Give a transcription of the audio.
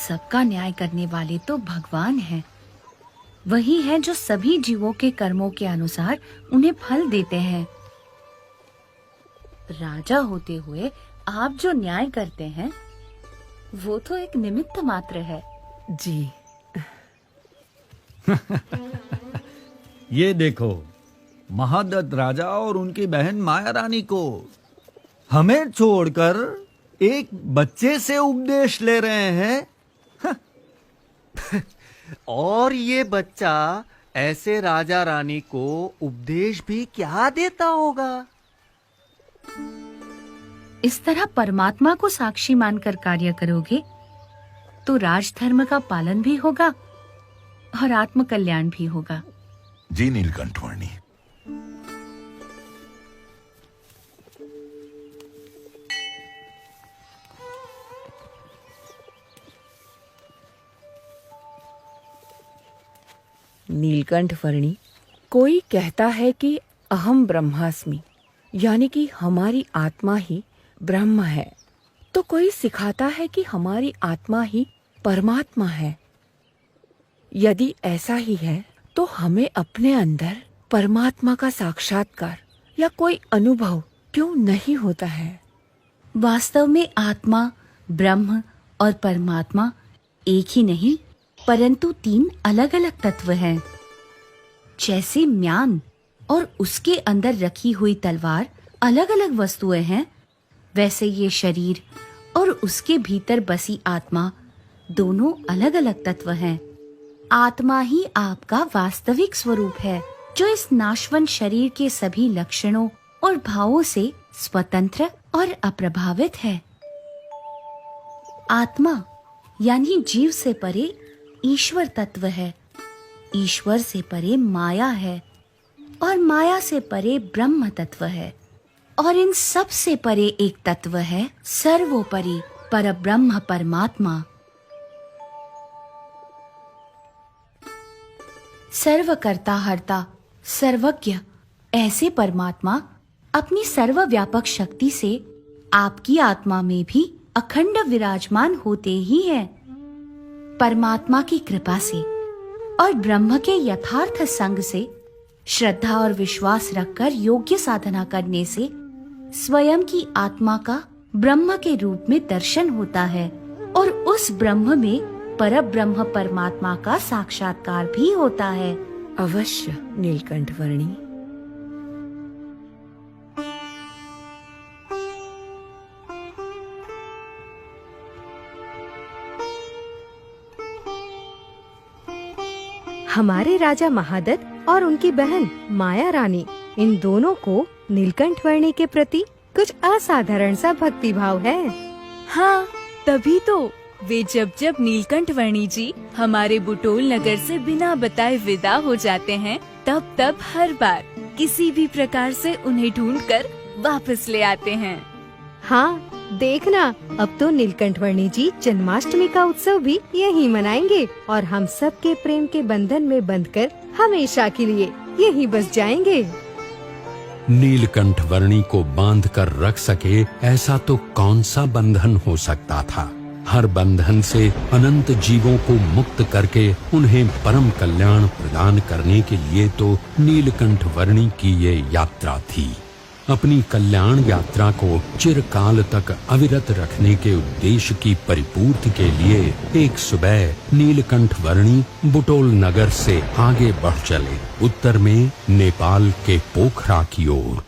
सबका न्याय करने वाले तो भगवान हैं। वही हैं जो सभी जीवों के कर्मों के अनुसार उन्हें फल देते हैं। राजा होते हुए आप जो न्याय करते हैं वो तो एक निमित्त मात्र है। जी। ये देखो, महादत्त राजा और उनकी बहन माया रानी को हमें छोड़कर एक बच्चे से उपदेश ले रहे हैं। और ये बच्चा ऐसे राजा रानी को उपदेश भी क्या देता होगा? इस तरह परमात्मा को साक्षी मानकर कार्य करोगे तो राजधर्म का पालन भी होगा और आत्म कल्याण भी होगा। जी नीलकंठवर्णी। नीलकंठवर्णी, कोई कहता है कि अहम ब्रह्मास्मि, यानी कि हमारी आत्मा ही ब्रह्म है, तो कोई सिखाता है कि हमारी आत्मा ही परमात्मा है। यदि ऐसा ही है तो हमें अपने अंदर परमात्मा का साक्षात्कार या कोई अनुभव क्यों नहीं होता है? वास्तव में आत्मा, ब्रह्म और परमात्मा एक ही नहीं परंतु तीन अलग-अलग तत्व हैं। जैसे म्यान और उसके अंदर रखी हुई तलवार अलग-अलग वस्तुएं हैं, वैसे ये शरीर और उसके भीतर बसी आत्मा दोनों अलग-अलग तत्व हैं। आत्मा ही आपका वास्तविक स्वरूप है, जो इस नाशवंत शरीर के सभी लक्षणों और भावों से स्वतंत्र और अप्रभावित है। आत्मा यानी जीव से परे ईश्वर तत्व है, ईश्वर से परे माया है और माया से परे ब्रह्म तत्व है, और इन सब से परे एक तत्व है सर्वोपरि परब्रह्म परमात्मा। सर्वकर्ता हर्ता सर्वज्ञ ऐसे परमात्मा अपनी सर्वव्यापक शक्ति से आपकी आत्मा में भी अखंड विराजमान होते ही हैं। परमात्मा की कृपा से और ब्रह्म के यथार्थ संग से श्रद्धा और विश्वास रखकर योग्य साधना करने से स्वयं की आत्मा का ब्रह्म के रूप में दर्शन होता है और उस ब्रह्म में परब्रह्म परमात्मा का साक्षात्कार भी होता है। अवश्य नीलकंठवर्णी। हमारे राजा महादत्त और उनकी बहन माया रानी, इन दोनों को नीलकंठवर्णी के प्रति कुछ असाधारण सा भक्ति भाव है। हाँ, तभी तो वे जब नीलकंठवर्णी जी हमारे बुटोल नगर से बिना बताए विदा हो जाते हैं, तब हर बार किसी भी प्रकार से उन्हें ढूंढकर वापस ले आते हैं। हाँ, देखना, अब तो नीलकंठवर्णी जी जन्माष्टमी का उत्सव भी यहीं मनाएंगे और हम सब के प्रेम के बंधन में बंधकर हमेशा के लिए यहीं बस जाएंगे। नीलकंठवर्णी को बांध कर रख सके ऐसा तो कौन सा बंधन हो सकता था। हर बंधन से अनंत जीवों को मुक्त करके उन्हें परम कल्याण प्रदान करने के लिए तो नीलकंठवर्णी की ये यात्रा थी। अपनी कल्याण यात्रा को चिरकाल तक अविरत रखने के उद्देश्य की परिपूर्ति के लिए एक सुबह नीलकंठवर्णी बुटोल नगर से आगे बढ़ चले, उत्तर में नेपाल के पोखरा की ओर।